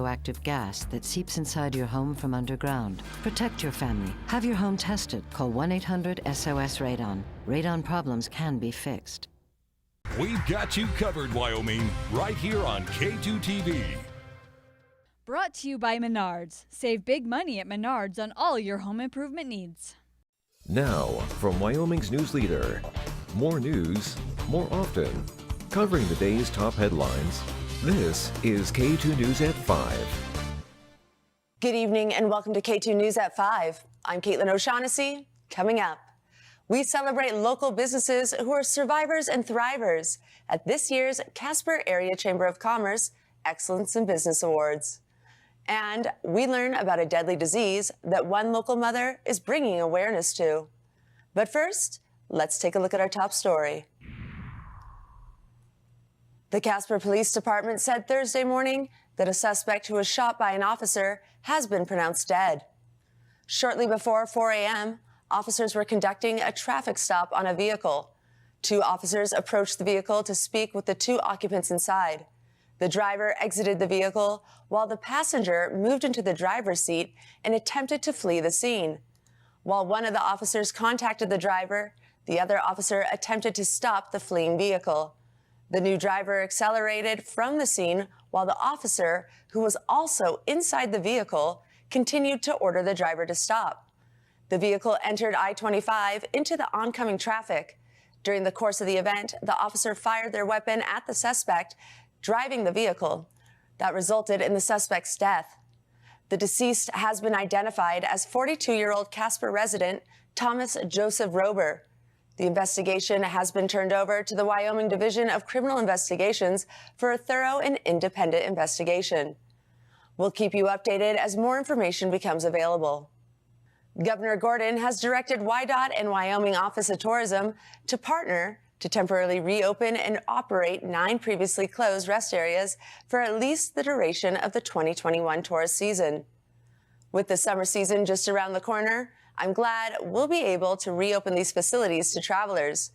radioactive gas that seeps inside your home from underground. Protect your family. Have your home tested. Call 1-800-SOS-RADON. Radon problems can be fixed. We've got you covered, Wyoming, right here on K2TV. Brought to you by Menards. Save big money at Menards on all your home improvement needs. Now, from Wyoming's news leader, more news, more often. Covering the day's top headlines, this is K2 News at 5. Good evening and welcome to K2 News at 5. I'm Caitlin O'Shaughnessy. Coming up, we celebrate local businesses who are survivors and thrivers at this year's Casper Area Chamber of Commerce Excellence in Business Awards. And we learn about a deadly disease that one local mother is bringing awareness to. But first, let's take a look at our top story. The Casper Police Department said Thursday morning that a suspect who was shot by an officer has been pronounced dead. Shortly before 4 a.m., officers were conducting a traffic stop on a vehicle. Two officers approached the vehicle to speak with the two occupants inside. The driver exited the vehicle while the passenger moved into the driver's seat and attempted to flee the scene. While one of the officers contacted the driver, the other officer attempted to stop the fleeing vehicle. The new driver accelerated from the scene while the officer, who was also inside the vehicle, continued to order the driver to stop. The vehicle entered I-25 into the oncoming traffic. During the course of the event, the officer fired their weapon at the suspect driving the vehicle. That resulted in the suspect's death. The deceased has been identified as 42-year-old Casper resident Thomas Joseph Rober. The investigation has been turned over to the Wyoming Division of Criminal Investigations for a thorough and independent investigation. We'll keep you updated as more information becomes available. Governor Gordon has directed WYDOT and Wyoming Office of Tourism to partner to temporarily reopen and operate 9 previously closed rest areas for at least the duration of the 2021 tourist season. With the summer season just around the corner, I'm glad we'll be able to reopen these facilities to travelers.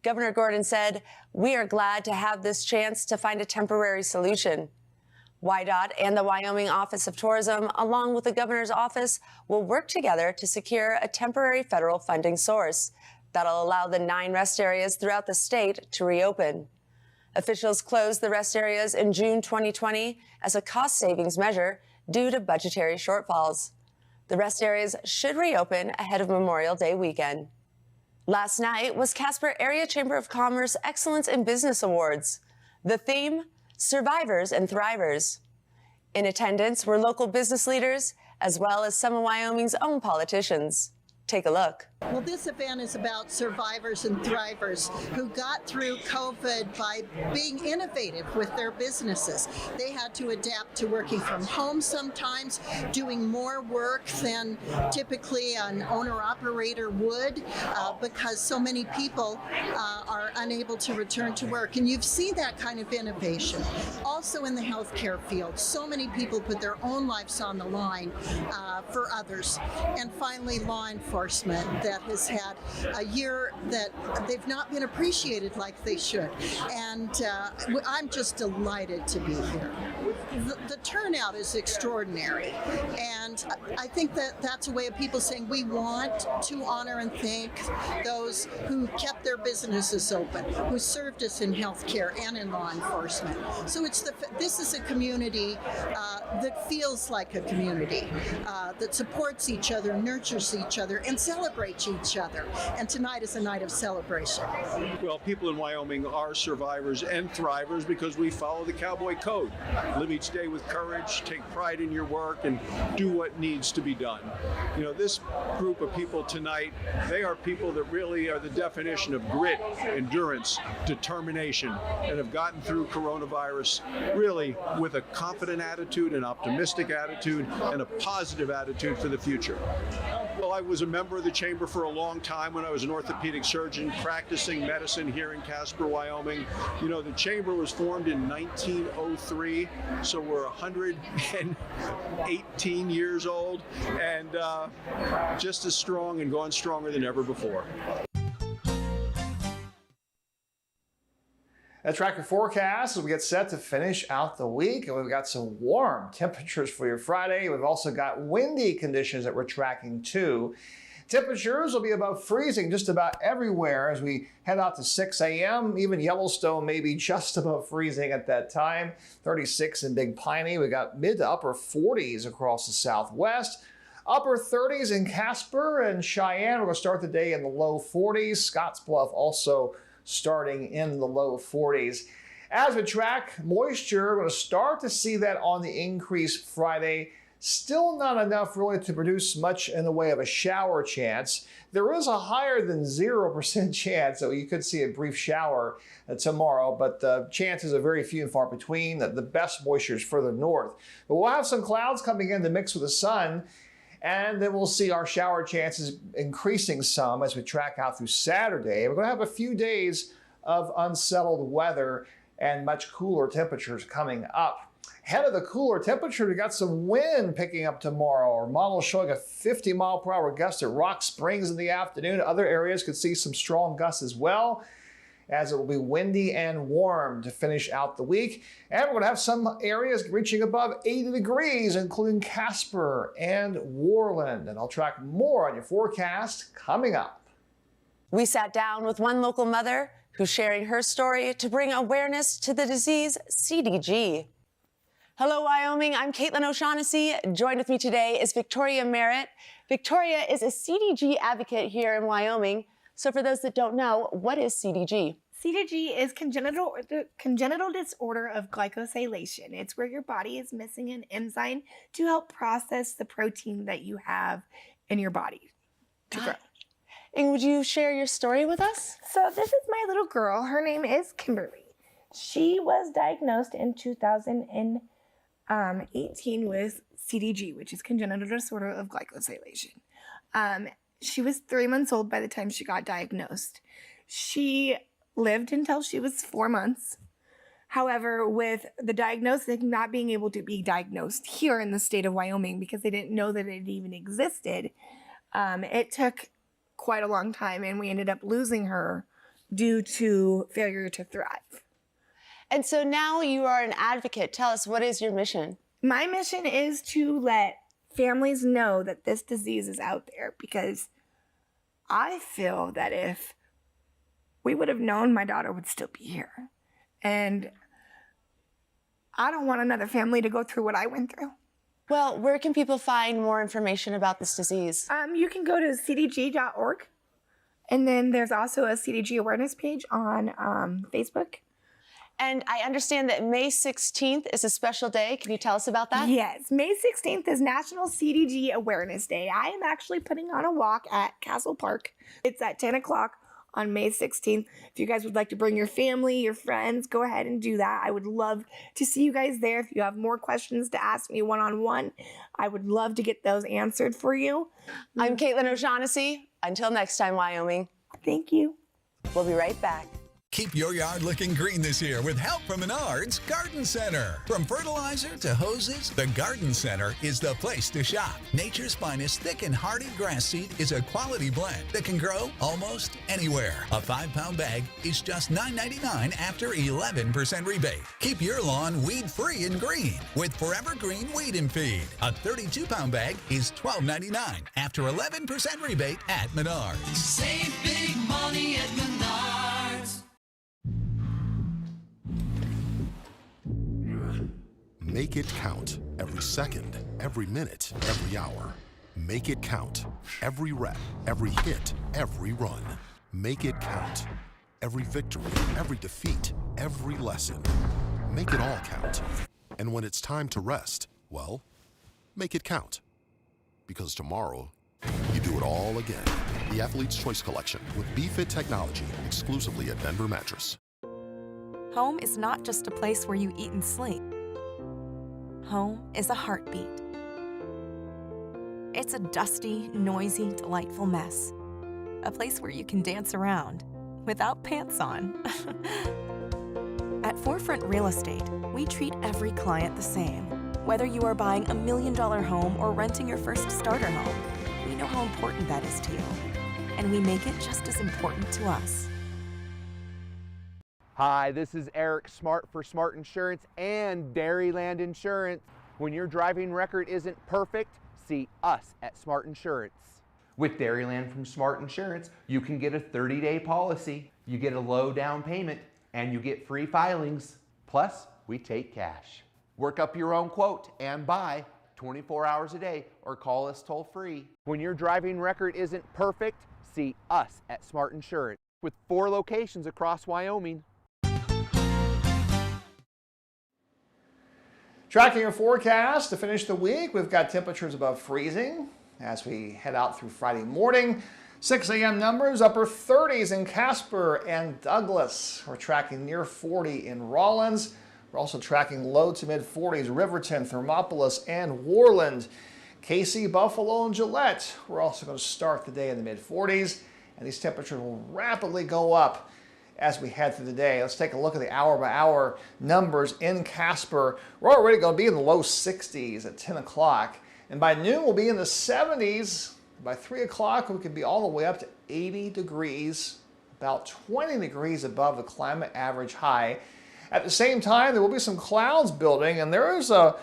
Governor Gordon said, "We are glad to have this chance to find a temporary solution." WYDOT and the Wyoming Office of Tourism, along with the governor's office, will work together to secure a temporary federal funding source that'll allow the 9 rest areas throughout the state to reopen. Officials closed the rest areas in June 2020 as a cost savings measure due to budgetary shortfalls. The rest areas should reopen ahead of Memorial Day weekend. Last night was Casper Area Chamber of Commerce Excellence in Business Awards. The theme, Survivors and Thrivers. In attendance were local business leaders, as well as some of Wyoming's own politicians. Take a look. Well, this event is about survivors and thrivers who got through COVID by being innovative with their businesses. They had to adapt to working from home sometimes, doing more work than typically an owner-operator would because so many people are unable to return to work. And you've seen that kind of innovation. Also in the healthcare field, so many people put their own lives on the line for others. And finally, law enforcement that has had a year that they've not been appreciated like they should. And I'm just delighted to be here. The turnout is extraordinary. And I think that that's a way of people saying we want to honor and thank those who kept their businesses open, who served us in healthcare and in law enforcement. So this is a community that feels like a community, that supports each other, nurtures each other, and celebrates each other. And tonight is a night of celebration. Well, people in Wyoming are survivors and thrivers because we follow the cowboy code. Live each day with courage, take pride in your work, and do what needs to be done. You know, this group of people tonight, they are people that really are the definition of grit, endurance, determination, and have gotten through coronavirus really with a confident attitude, an optimistic attitude, and a positive attitude for the future. Well, I was a member of the chamber for a long time when I was an orthopedic surgeon practicing medicine here in Casper, Wyoming. You know, the chamber was formed in 1903, so we're 118 years old and just as strong and going stronger than ever before. Let's track your forecast as we get set to finish out the week. And we've got some warm temperatures for your Friday. We've also got windy conditions that we're tracking too. Temperatures will be above freezing just about everywhere as we head out to 6 a.m. Even Yellowstone may be just above freezing at that time. 36 in Big Piney. We got mid to upper 40s across the southwest. Upper 30s in Casper and Cheyenne. We're going to start the day in the low 40s. Scottsbluff also starting in the low 40s. As we track moisture, we're going to start to see that on the increase Friday. Still not enough really to produce much in the way of a shower chance. There is a higher than 0% chance that you could see a brief shower tomorrow, but the chances are very few and far between. The best moisture is further north. But we'll have some clouds coming in to mix with the sun, and then we'll see our shower chances increasing some as we track out through Saturday. We're going to have a few days of unsettled weather and much cooler temperatures coming up. Ahead of the cooler temperature, we got some wind picking up tomorrow. Our model showing a 50-mile-per-hour gust at Rock Springs in the afternoon. Other areas could see some strong gusts as well, as it will be windy and warm to finish out the week. And we're going to have some areas reaching above 80 degrees, including Casper and Worland. And I'll track more on your forecast coming up. We sat down with one local mother who's sharing her story to bring awareness to the disease CDG. Hello, Wyoming. I'm Caitlin O'Shaughnessy. Joined with me today is Victoria Merritt. Victoria is a CDG advocate here in Wyoming. So for those that don't know, what is CDG? CDG is congenital disorder of glycosylation. It's where your body is missing an enzyme to help process the protein that you have in your body to grow. And would you share your story with us? So this is my little girl. Her name is Kimberly. She was diagnosed in 2018 with CDG, which is congenital disorder of glycosylation. She was 3 months old by the time she got diagnosed. She lived until she was 4 months. However, with the diagnosis not being able to be diagnosed here in the state of Wyoming because they didn't know that it even existed, it took quite a long time, and we ended up losing her due to failure to thrive. And so now you are an advocate. Tell us, what is your mission? My mission is to let families know that this disease is out there, because I feel that if we would have known, my daughter would still be here. And I don't want another family to go through what I went through. Well, where can people find more information about this disease? You can go to cdg.org. And then there's also a CDG awareness page on Facebook. And I understand that May 16th is a special day. Can you tell us about that? Yes, May 16th is National CDG Awareness Day. I am actually putting on a walk at Castle Park. It's at 10 o'clock on May 16th. If you guys would like to bring your family, your friends, go ahead and do that. I would love to see you guys there. If you have more questions to ask me one-on-one, I would love to get those answered for you. I'm Caitlin O'Shaughnessy. Until next time, Wyoming. Thank you. We'll be right back. Keep your yard looking green this year with help from Menards Garden Center. From fertilizer to hoses, the Garden Center is the place to shop. Nature's finest thick and hardy grass seed is a quality blend that can grow almost anywhere. A 5-pound bag is just $9.99 after 11% rebate. Keep your lawn weed-free and green with Forever Green Weed and Feed. A 32-pound bag is $12.99 after 11% rebate at Menards. Save big money at Menards. Make it count. Every second, every minute, every hour. Make it count. Every rep, every hit, every run. Make it count. Every victory, every defeat, every lesson. Make it all count. And when it's time to rest, well, make it count. Because tomorrow, you do it all again. The Athlete's Choice Collection with B-Fit technology, exclusively at Denver Mattress. Home is not just a place where you eat and sleep. Home is a heartbeat. It's a dusty, noisy, delightful mess. A place where you can dance around without pants on. At Forefront Real Estate, we treat every client the same. Whether you are buying $1 million home or renting your first starter home, we know how important that is to you. And we make it just as important to us. Hi, this is Eric Smart for Smart Insurance and Dairyland Insurance. When your driving record isn't perfect, see us at Smart Insurance. With Dairyland from Smart Insurance, you can get a 30-day policy, you get a low down payment, and you get free filings. Plus, we take cash. Work up your own quote and buy 24 hours a day or call us toll free. When your driving record isn't perfect, see us at Smart Insurance with 4 locations across Wyoming. Tracking your forecast to finish the week, we've got temperatures above freezing as we head out through Friday morning. 6 a.m. numbers, upper 30s in Casper and Douglas. We're tracking near 40 in Rawlins. We're also tracking low to mid 40s, Riverton, Thermopolis, and Worland. KC, Buffalo, and Gillette. We're also going to start the day in the mid 40s, and these temperatures will rapidly go up as we head through the day. Let's take a look at the hour-by-hour numbers in Casper. We're already going to be in the low 60s at 10 o'clock, and by noon we'll be in the 70s. By 3 o'clock we could be all the way up to 80 degrees, about 20 degrees above the climate average high. At the same time, there will be some clouds building, and there is a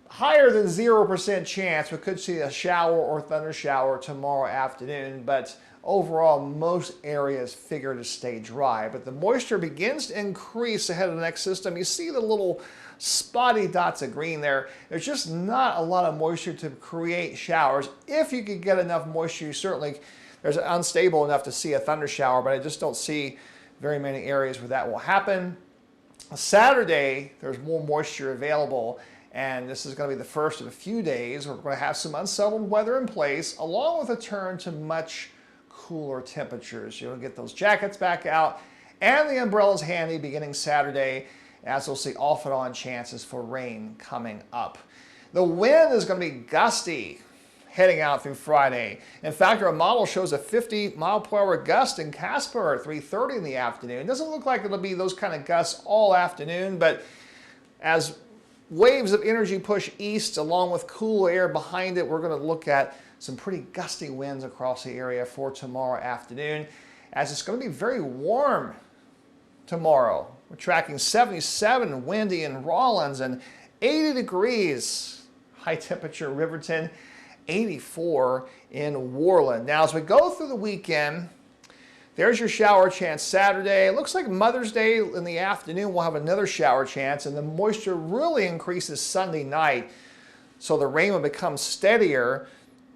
higher than 0% chance we could see a shower or thunder shower tomorrow afternoon, but overall, most areas figure to stay dry, but the moisture begins to increase ahead of the next system. You see the little spotty dots of green there. There's just not a lot of moisture to create showers. If you could get enough moisture, you certainly, there's unstable enough to see a thunder shower, but I just don't see very many areas where that will happen. Saturday, there's more moisture available, and this is going to be the first of a few days. We're going to have some unsettled weather in place, along with a turn to much cooler temperatures. You'll get those jackets back out and the umbrellas handy beginning Saturday, as we'll see off and on chances for rain coming up. The wind is going to be gusty heading out through Friday. In fact, our model shows a 50-mile-per-hour gust in Casper at 3:30 in the afternoon. It doesn't look like it'll be those kind of gusts all afternoon, but as waves of energy push east along with cool air behind it, we're going to look at some pretty gusty winds across the area for tomorrow afternoon, as it's going to be very warm tomorrow. We're tracking 77 windy in Rawlins and 80 degrees high temperature Riverton, 84 in Worland. Now, as we go through the weekend, there's your shower chance Saturday. It looks like Mother's Day in the afternoon we'll have another shower chance, and the moisture really increases Sunday night, so the rain will become steadier.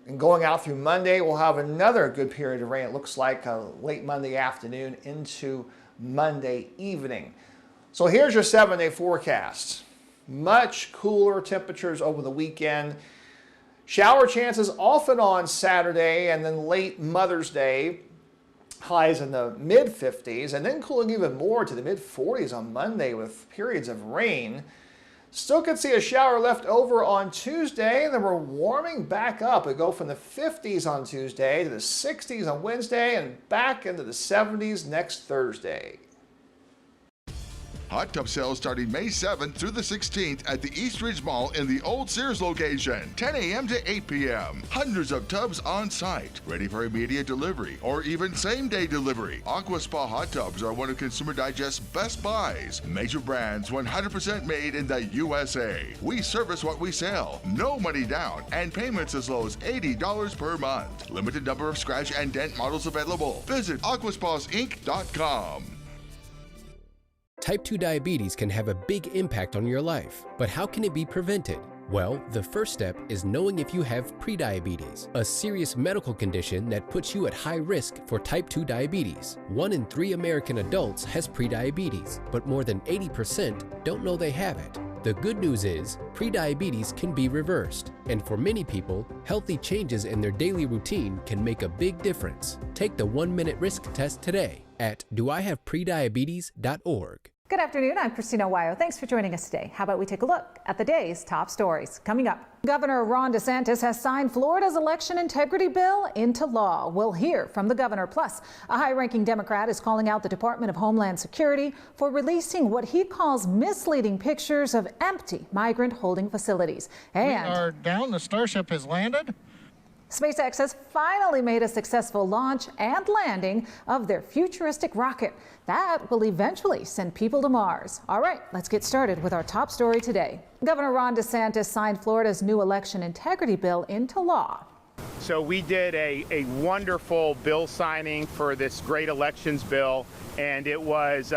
And going out through Monday, we'll have another good period of rain. It looks like late Monday afternoon into Monday evening. So here's your 7-day forecast. Much cooler temperatures over the weekend. Shower chances off and on Saturday and then late Mother's Day. Highs in the mid-50s, and then cooling even more to the mid-40s on Monday with periods of rain. Still could see a shower left over on Tuesday, and then we're warming back up. We go from the 50s on Tuesday to the 60s on Wednesday and back into the 70s next Thursday. Hot tub sales starting May 7th through the 16th at the East Ridge Mall in the Old Sears location, 10 a.m. to 8 p.m. Hundreds of tubs on site, ready for immediate delivery or even same-day delivery. Aqua Spa hot tubs are one of Consumer Digest's best buys. Major brands, 100% made in the USA. We service what we sell, no money down, and payments as low as $80 per month. Limited number of scratch and dent models available. Visit aquaspasinc.com. Type 2 diabetes can have a big impact on your life, but how can it be prevented? Well, the first step is knowing if you have prediabetes, a serious medical condition that puts you at high risk for type 2 diabetes. 1 in 3 American adults has prediabetes, but more than 80% don't know they have it. The good news is, prediabetes can be reversed, and for many people, healthy changes in their daily routine can make a big difference. Take the 1-minute risk test today at doihaveprediabetes.org. Good afternoon, I'm Christina Wyo. Thanks for joining us today. How about we take a look at the day's top stories? Coming up, Governor Ron DeSantis has signed Florida's election integrity bill into law. We'll hear from the governor. Plus, a high-ranking Democrat is calling out the Department of Homeland Security for releasing what he calls misleading pictures of empty migrant holding facilities. And we are down. The Starship has landed. SpaceX has finally made a successful launch and landing of their futuristic rocket that will eventually send people to Mars. All right, let's get started with our top story today. Governor Ron DeSantis signed Florida's new election integrity bill into law. So we did a wonderful bill signing for this great elections bill, and it was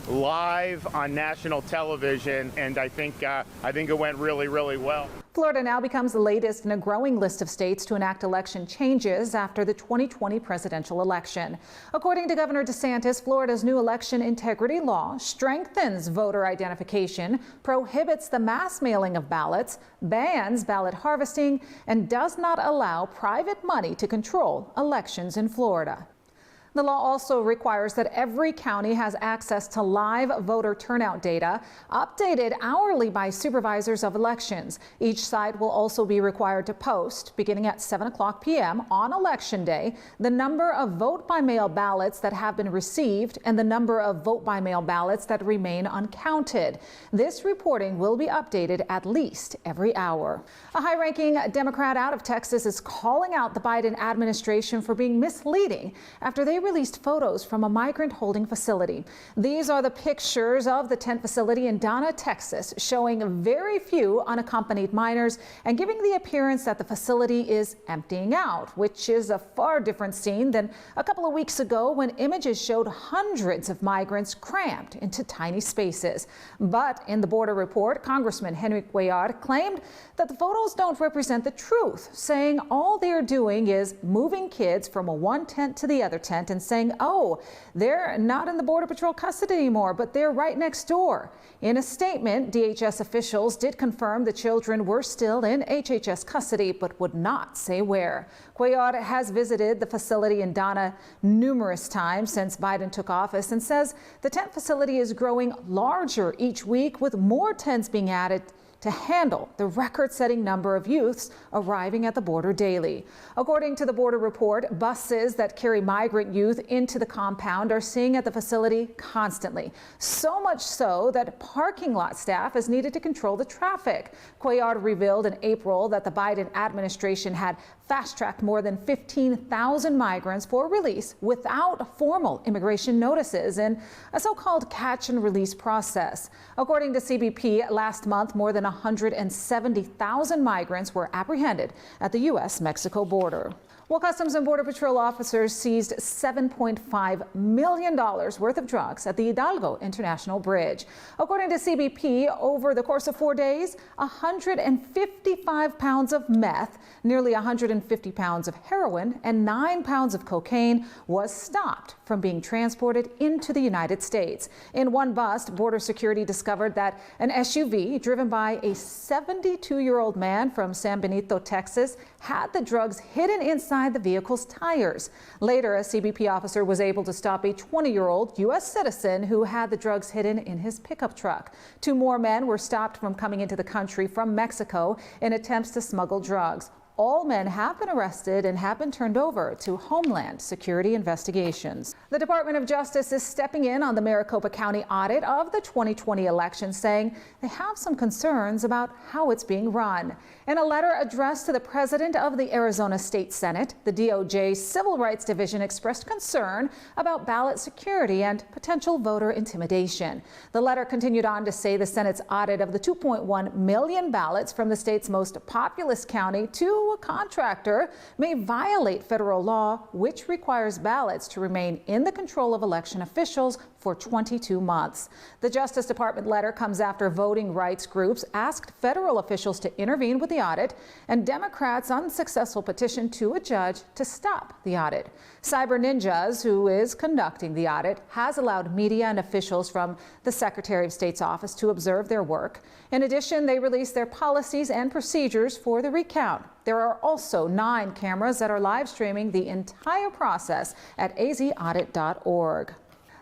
live on national television, and I think it went really, really well. Florida now becomes the latest in a growing list of states to enact election changes after the 2020 presidential election. According to Governor DeSantis, Florida's new election integrity law strengthens voter identification, prohibits the mass mailing of ballots, bans ballot harvesting, and does not allow private money to control elections in Florida. The law also requires that every county has access to live voter turnout data, updated hourly by supervisors of elections. Each site will also be required to post, beginning at 7:00 p.m. on Election Day, the number of vote-by-mail ballots that have been received and the number of vote-by-mail ballots that remain uncounted. This reporting will be updated at least every hour. A high-ranking Democrat out of Texas is calling out the Biden administration for being misleading after they released photos from a migrant holding facility. These are the pictures of the tent facility in Donna, Texas, showing very few unaccompanied minors and giving the appearance that the facility is emptying out, which is a far different scene than a couple of weeks ago when images showed hundreds of migrants crammed into tiny spaces. But in the border report, Congressman Henry Cuellar claimed that the photos don't represent the truth, saying all they're doing is moving kids from one tent to the other tent and saying, oh, they're not in the Border Patrol custody anymore, but they're right next door. In a statement, DHS officials did confirm the children were still in HHS custody, but would not say where. Cuellar has visited the facility in Donna numerous times since Biden took office and says the tent facility is growing larger each week, with more tents being added to handle the record-setting number of youths arriving at the border daily. According to the border report, buses that carry migrant youth into the compound are seen at the facility constantly. So much so that parking lot staff is needed to control the traffic. Cuellar revealed in April that the Biden administration had fast-tracked more than 15,000 migrants for release without formal immigration notices in a so-called catch and release process. According to CBP, last month, more than 170,000 migrants were apprehended at the U.S.-Mexico border. Well, Customs and Border Patrol officers seized $7.5 million worth of drugs at the Hidalgo International Bridge. According to CBP, over the course of 4 days, 155 pounds of meth, nearly 150 pounds of heroin, and 9 pounds of cocaine was stopped from being transported into the United States. In one bust, border security discovered that an SUV driven by a 72-year-old man from San Benito, Texas, had the drugs hidden inside the vehicle's tires. Later, a CBP officer was able to stop a 20-year-old U.S. citizen who had the drugs hidden in his pickup truck. 2 more men were stopped from coming into the country from Mexico in attempts to smuggle drugs. All men have been arrested and have been turned over to Homeland Security investigations. The Department of Justice is stepping in on the Maricopa County audit of the 2020 election, saying they have some concerns about how it's being run. In a letter addressed to the president of the Arizona State Senate, the DOJ Civil Rights Division expressed concern about ballot security and potential voter intimidation. The letter continued on to say the Senate's audit of the 2.1 million ballots from the state's most populous county to a contractor may violate federal law, which requires ballots to remain in the control of election officials for 22 months. The Justice Department letter comes after voting rights groups asked federal officials to intervene with the audit and Democrats' unsuccessful petition to a judge to stop the audit. Cyber Ninjas, who is conducting the audit, has allowed media and officials from the Secretary of State's office to observe their work. In addition, they released their policies and procedures for the recount. There are also 9 cameras that are live streaming the entire process at azaudit.org.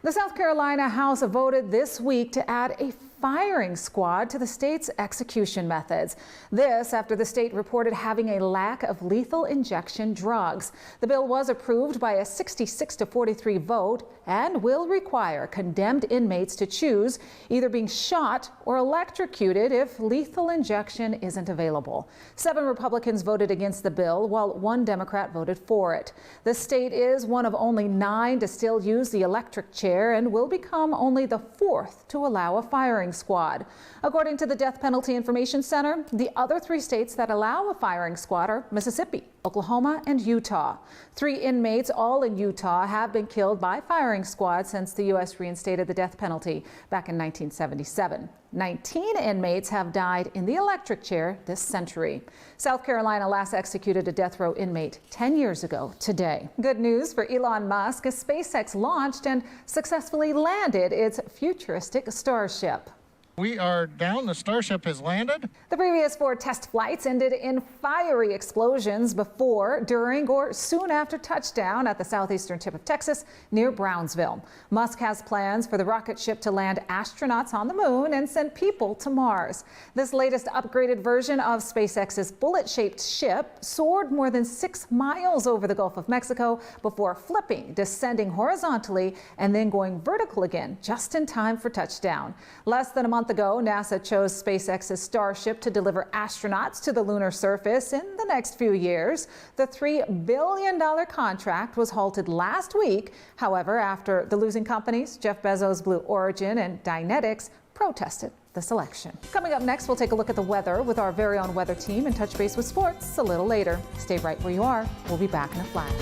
The South Carolina House voted this week to add a firing squad to the state's execution methods. This after the state reported having a lack of lethal injection drugs. The bill was approved by a 66-43 vote and will require condemned inmates to choose either being shot or electrocuted if lethal injection isn't available. 7 Republicans voted against the bill, while 1 Democrat voted for it. The state is one of only 9 to still use the electric chair and will become only the 4th to allow a firing squad. According to the Death Penalty Information Center, the other 3 states that allow a firing squad are Mississippi, Oklahoma, and Utah. 3 inmates, all in Utah, have been killed by firing squads since the U.S. reinstated the death penalty back in 1977. 19 inmates have died in the electric chair this century. South Carolina last executed a death row inmate 10 years ago today. Good news for Elon Musk as SpaceX launched and successfully landed its futuristic Starship. We are down. The Starship has landed. The previous 4 test flights ended in fiery explosions before, during, or soon after touchdown at the southeastern tip of Texas near Brownsville. Musk has plans for the rocket ship to land astronauts on the moon and send people to Mars. This latest upgraded version of SpaceX's bullet-shaped ship soared more than 6 miles over the Gulf of Mexico before flipping, descending horizontally, and then going vertical again just in time for touchdown. Less than a month ago, NASA chose SpaceX's Starship to deliver astronauts to the lunar surface in the next few years. The $3 billion contract was halted last week, however, after the losing companies, Jeff Bezos' Blue Origin and Dynetics, protested the selection. Coming up next, we'll take a look at the weather with our very own weather team and touch base with sports a little later. Stay right where you are. We'll be back in a flash.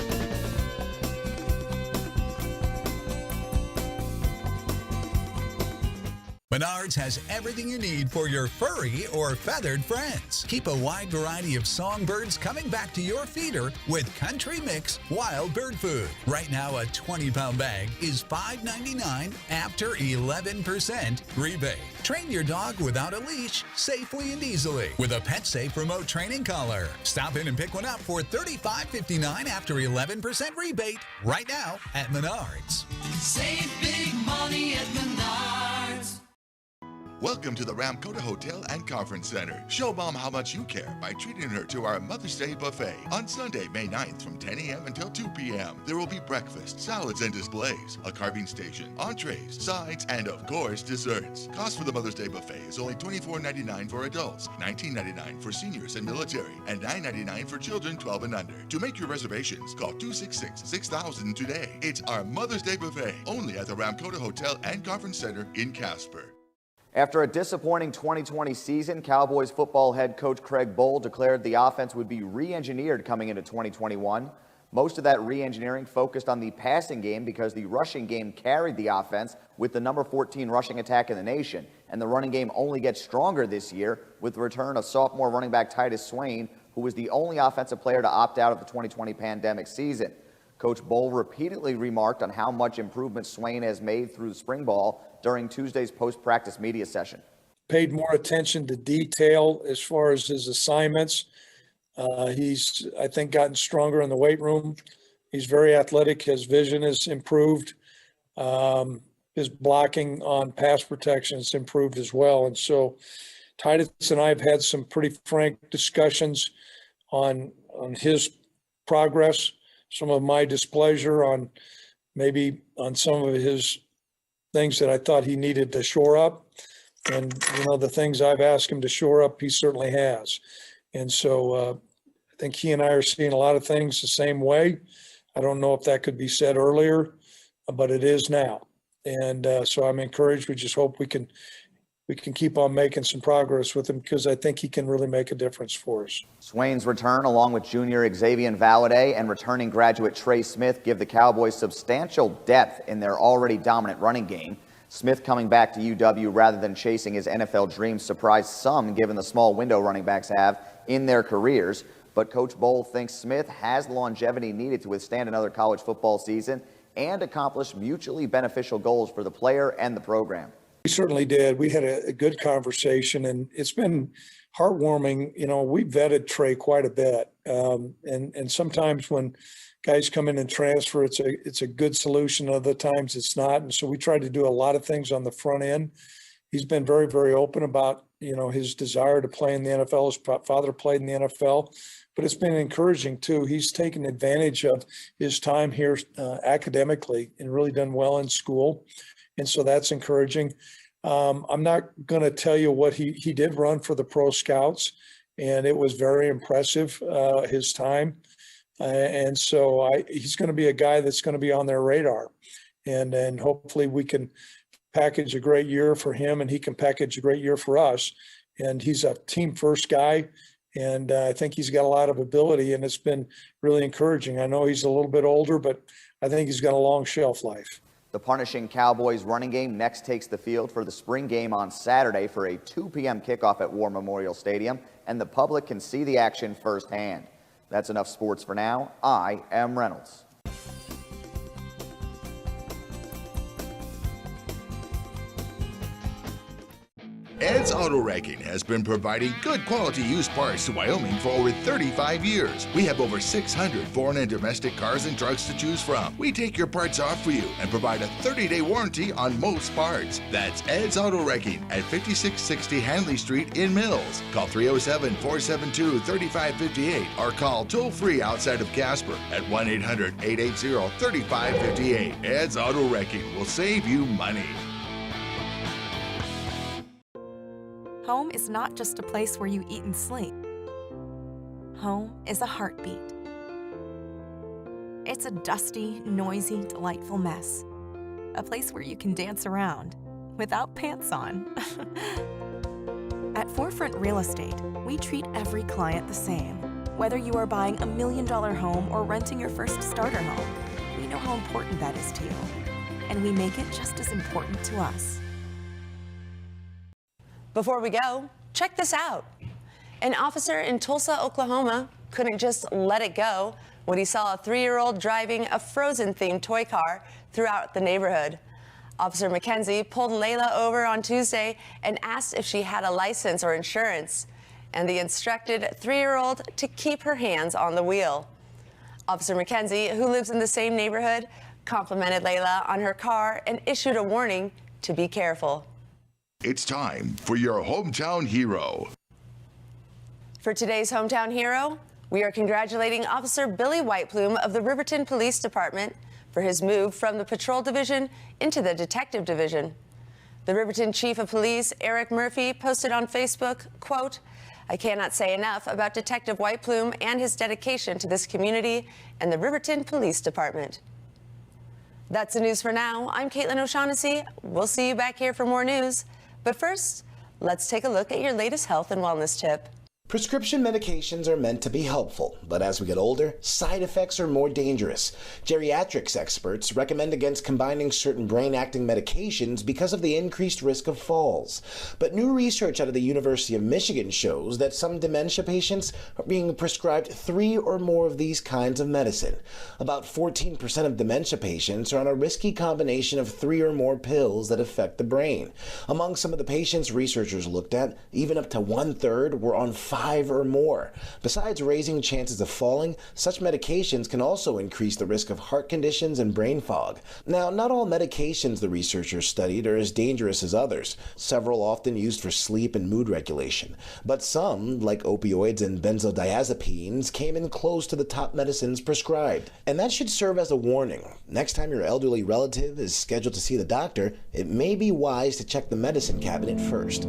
Menards has everything you need for your furry or feathered friends. Keep a wide variety of songbirds coming back to your feeder with Country Mix Wild Bird Food. Right now, a 20-pound bag is $5.99 after 11% rebate. Train your dog without a leash safely and easily with a pet-safe remote training collar. Stop in and pick one up for $35.59 after 11% rebate right now at Menards. Save big money at Menards. Welcome to the Ramkota Hotel and Conference Center. Show Mom how much you care by treating her to our Mother's Day buffet on Sunday, May 9th from 10 a.m. until 2 p.m. There will be breakfast, salads and displays, a carving station, entrees, sides, and of course, desserts. Cost for the Mother's Day buffet is only $24.99 for adults, $19.99 for seniors and military, and $9.99 for children 12 and under. To make your reservations, call 266-6000 today. It's our Mother's Day buffet, only at the Ramkota Hotel and Conference Center in Casper. After a disappointing 2020 season, Cowboys football head coach Craig Bohl declared the offense would be re-engineered coming into 2021. Most of that re-engineering focused on the passing game because the rushing game carried the offense with the number 14 rushing attack in the nation. And the running game only gets stronger this year with the return of sophomore running back Titus Swain, who was the only offensive player to opt out of the 2020 pandemic season. Coach Bohl repeatedly remarked on how much improvement Swain has made through the spring ball during Tuesday's post-practice media session. Paid more attention to detail as far as his assignments. He's, I think, gotten stronger in the weight room. He's very athletic. His vision has improved. His blocking on pass protection has improved as well. And so Titus and I have had some pretty frank discussions on his progress, some of my displeasure on maybe on some of his things that I thought he needed to shore up. And, you know, the things I've asked him to shore up, he certainly has. And so I think he and I are seeing a lot of things the same way. I don't know if that could be said earlier, but it is now. And so I'm encouraged. We just hope we can keep on making some progress with him because I think he can really make a difference for us. Swain's return, along with junior Xavier Valladay and returning graduate Trey Smith, give the Cowboys substantial depth in their already dominant running game. Smith coming back to UW rather than chasing his NFL dreams surprised some given the small window running backs have in their careers. But Coach Bohl thinks Smith has the longevity needed to withstand another college football season and accomplish mutually beneficial goals for the player and the program. We certainly did. We had a good conversation, and it's been heartwarming. You know, we vetted Trey quite a bit, and sometimes when guys come in and transfer, it's a good solution. Other times it's not, and so we tried to do a lot of things on the front end. He's been very, very open about, his desire to play in the NFL. His father played in the NFL, but it's been encouraging too. He's taken advantage of his time here academically and really done well in school. And so that's encouraging. I'm not going to tell you what he did run for the Pro Scouts, and it was very impressive, his time. And so he's going to be a guy that's going to be on their radar. And hopefully we can package a great year for him, and he can package a great year for us. And he's a team first guy. And I think he's got a lot of ability, and it's been really encouraging. I know he's a little bit older, but I think he's got a long shelf life. The punishing Cowboys running game next takes the field for the spring game on Saturday for a 2 p.m. kickoff at War Memorial Stadium, and the public can see the action firsthand. That's enough sports for now. I am Reynolds. Ed's Auto Wrecking has been providing good quality used parts to Wyoming for over 35 years. We have over 600 foreign and domestic cars and trucks to choose from. We take your parts off for you and provide a 30-day warranty on most parts. That's Ed's Auto Wrecking at 5660 Hanley Street in Mills. Call 307-472-3558 or call toll-free outside of Casper at 1-800-880-3558. Ed's Auto Wrecking will save you money. Home is not just a place where you eat and sleep. Home is a heartbeat. It's a dusty, noisy, delightful mess. A place where you can dance around without pants on. At Forefront Real Estate, we treat every client the same. Whether you are buying $1 million home or renting your first starter home, we know how important that is to you. And we make it just as important to us. Before we go, check this out. An officer in Tulsa, Oklahoma couldn't just let it go when he saw a 3-year-old driving a Frozen-themed toy car throughout the neighborhood. Officer Mackenzie pulled Layla over on Tuesday and asked if she had a license or insurance, and the instructed 3-year-old to keep her hands on the wheel. Officer Mackenzie, who lives in the same neighborhood, complimented Layla on her car and issued a warning to be careful. It's time for your hometown hero. For today's hometown hero, we are congratulating Officer Billy Whiteplume of the Riverton Police Department for his move from the Patrol Division into the Detective Division. The Riverton Chief of Police, Eric Murphy, posted on Facebook, quote, "I cannot say enough about Detective Whiteplume and his dedication to this community and the Riverton Police Department." That's the news for now. I'm Caitlin O'Shaughnessy. We'll see you back here for more news. But first, let's take a look at your latest health and wellness tip. Prescription medications are meant to be helpful, but as we get older, side effects are more dangerous. Geriatrics experts recommend against combining certain brain-acting medications because of the increased risk of falls. But new research out of the University of Michigan shows that some dementia patients are being prescribed 3 or more of these kinds of medicine. About 14% of dementia patients are on a risky combination of 3 or more pills that affect the brain. Among some of the patients researchers looked at, even up to 1/3 were on 5 or more. Besides raising chances of falling, such medications can also increase the risk of heart conditions and brain fog. Now, not all medications the researchers studied are as dangerous as others, several often used for sleep and mood regulation. But some, like opioids and benzodiazepines, came in close to the top medicines prescribed. And that should serve as a warning. Next time your elderly relative is scheduled to see the doctor, it may be wise to check the medicine cabinet first.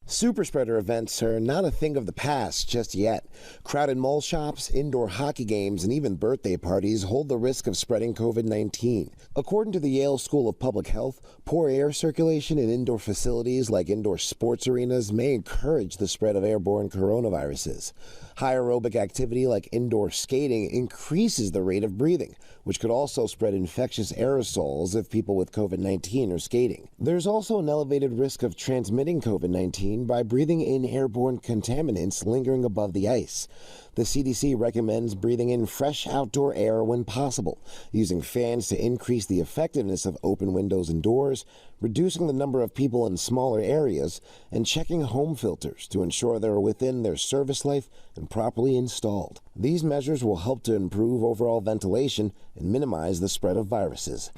Superspreader events are not a thing of the past just yet. Crowded mall shops, indoor hockey games, and even birthday parties hold the risk of spreading COVID-19. According to the Yale School of Public Health, poor air circulation in indoor facilities like indoor sports arenas may encourage the spread of airborne coronaviruses. High aerobic activity like indoor skating increases the rate of breathing, which could also spread infectious aerosols if people with COVID-19 are skating. There's also an elevated risk of transmitting COVID-19 by breathing in airborne contaminants lingering above the ice. The CDC recommends breathing in fresh outdoor air when possible, using fans to increase the effectiveness of open windows and doors, reducing the number of people in smaller areas, and checking home filters to ensure they're within their service life and properly installed. These measures will help to improve overall ventilation and minimize the spread of viruses.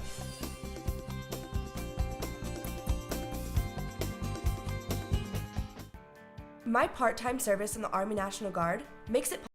My part-time service in the Army National Guard makes it